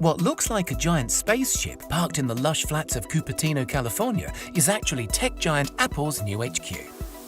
What looks like a giant spaceship parked in the lush flats of Cupertino, California, is actually tech giant Apple's new HQ.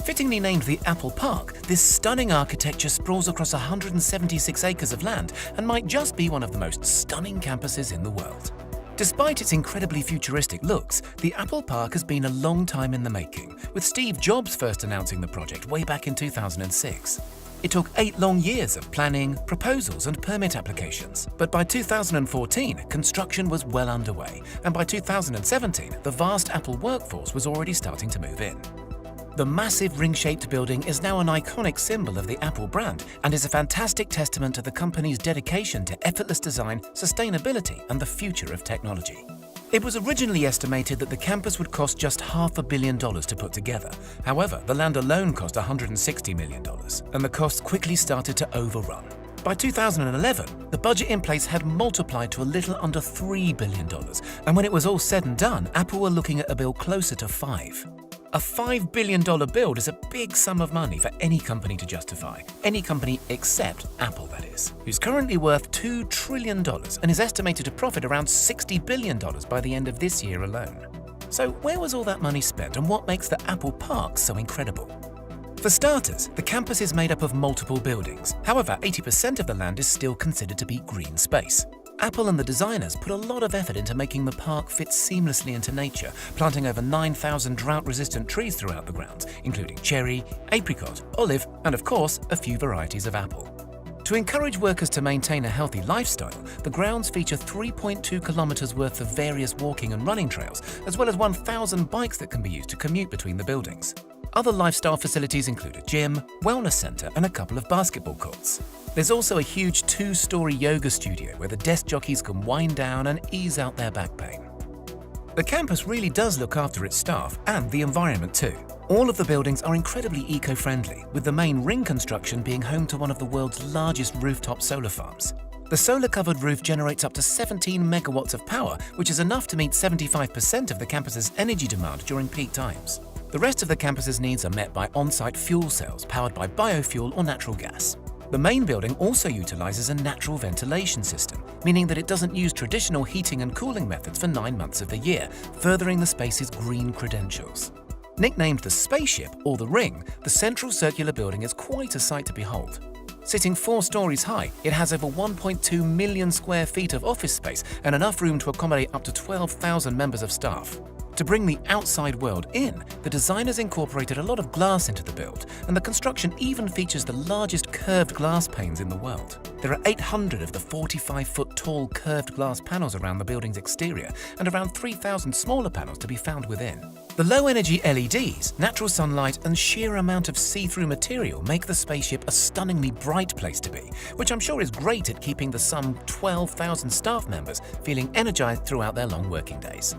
Fittingly named the Apple Park, this stunning architecture sprawls across 176 acres of land and might just be one of the most stunning campuses in the world. Despite its incredibly futuristic looks, the Apple Park has been a long time in the making, with Steve Jobs first announcing the project way back in 2006. It took 8 long years of planning, proposals and permit applications, but by 2014, construction was well underway, and by 2017, the vast Apple workforce was already starting to move in. The massive ring-shaped building is now an iconic symbol of the Apple brand and is a fantastic testament to the company's dedication to effortless design, sustainability, and the future of technology. It was originally estimated that the campus would cost just $500 million to put together. However, the land alone cost $160 million, and the costs quickly started to overrun. By 2011, the budget in place had multiplied to a little under $3 billion, and when it was all said and done, Apple were looking at a bill closer to $5. A $5 billion build is a big sum of money for any company to justify. Any company except Apple, that is, who's currently worth $2 trillion and is estimated to profit around $60 billion by the end of this year alone. So where was all that money spent, and what makes the Apple Park so incredible? For starters, the campus is made up of multiple buildings. However, 80% of the land is still considered to be green space. Apple and the designers put a lot of effort into making the park fit seamlessly into nature, planting over 9,000 drought-resistant trees throughout the grounds, including cherry, apricot, olive, and of course, a few varieties of apple. To encourage workers to maintain a healthy lifestyle, the grounds feature 3.2 kilometers worth of various walking and running trails, as well as 1,000 bikes that can be used to commute between the buildings. Other lifestyle facilities include a gym, wellness center, and a couple of basketball courts. There's also a huge 2-story yoga studio where the desk jockeys can wind down and ease out their back pain. The campus really does look after its staff and the environment too. All of the buildings are incredibly eco-friendly, with the main ring construction being home to one of the world's largest rooftop solar farms. The solar-covered roof generates up to 17 megawatts of power, which is enough to meet 75% of the campus's energy demand during peak times. The rest of the campus's needs are met by on-site fuel cells powered by biofuel or natural gas. The main building also utilizes a natural ventilation system, meaning that it doesn't use traditional heating and cooling methods for 9 months of the year, furthering the space's green credentials. Nicknamed the Spaceship or the Ring, the central circular building is quite a sight to behold. Sitting 4 stories high, it has over 1.2 million square feet of office space and enough room to accommodate up to 12,000 members of staff. To bring the outside world in, the designers incorporated a lot of glass into the build, and the construction even features the largest curved glass panes in the world. There are 800 of the 45-foot tall curved glass panels around the building's exterior, and around 3,000 smaller panels to be found within. The low-energy LEDs, natural sunlight, and sheer amount of see-through material make the spaceship a stunningly bright place to be, which I'm sure is great at keeping the some 12,000 staff members feeling energized throughout their long working days.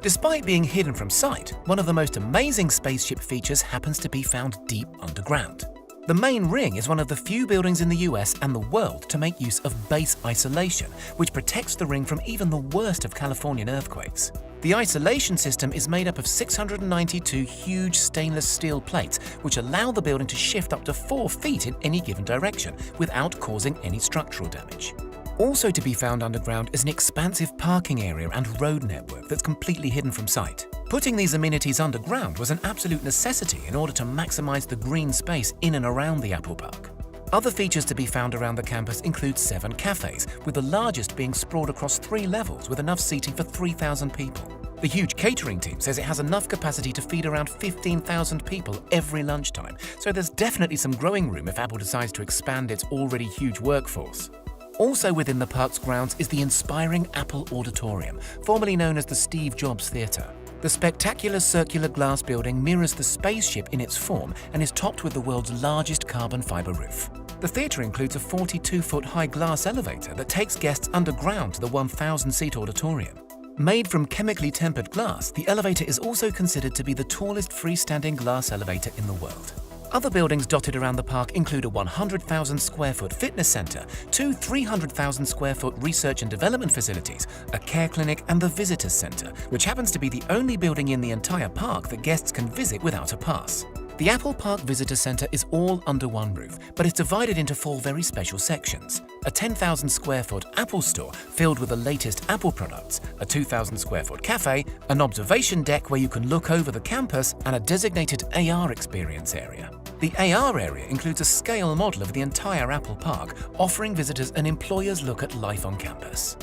Despite being hidden from sight, one of the most amazing spaceship features happens to be found deep underground. The main ring is one of the few buildings in the US and the world to make use of base isolation, which protects the ring from even the worst of Californian earthquakes. The isolation system is made up of 692 huge stainless steel plates, which allow the building to shift up to 4 feet in any given direction without causing any structural damage. Also to be found underground is an expansive parking area and road network that's completely hidden from sight. Putting these amenities underground was an absolute necessity in order to maximize the green space in and around the Apple Park. Other features to be found around the campus include 7 cafes, with the largest being sprawled across 3 levels with enough seating for 3,000 people. The huge catering team says it has enough capacity to feed around 15,000 people every lunchtime, so there's definitely some growing room if Apple decides to expand its already huge workforce. Also within the park's grounds is the inspiring Apple Auditorium, formerly known as the Steve Jobs Theatre. The spectacular circular glass building mirrors the spaceship in its form and is topped with the world's largest carbon fiber roof. The theatre includes a 42-foot high glass elevator that takes guests underground to the 1,000-seat auditorium. Made from chemically tempered glass, the elevator is also considered to be the tallest freestanding glass elevator in the world. Other buildings dotted around the park include a 100,000 square foot fitness center, 2 300,000 square foot research and development facilities, a care clinic, and the visitors center, which happens to be the only building in the entire park that guests can visit without a pass. The Apple Park Visitor Centre is all under one roof, but it's divided into 4 very special sections. A 10,000 square foot Apple store filled with the latest Apple products, a 2,000 square foot cafe, an observation deck where you can look over the campus, and a designated AR experience area. The AR area includes a scale model of the entire Apple Park, offering visitors an employer's look at life on campus.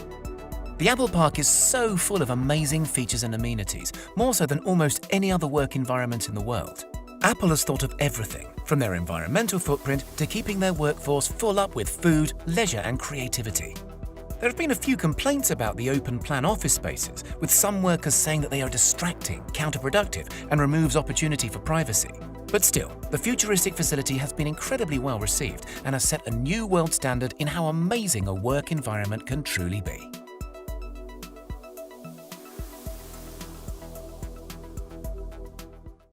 The Apple Park is so full of amazing features and amenities, more so than almost any other work environment in the world. Apple has thought of everything, from their environmental footprint to keeping their workforce full up with food, leisure and creativity. There have been a few complaints about the open-plan office spaces, with some workers saying that they are distracting, counterproductive and removes opportunity for privacy. But still, the futuristic facility has been incredibly well received and has set a new world standard in how amazing a work environment can truly be.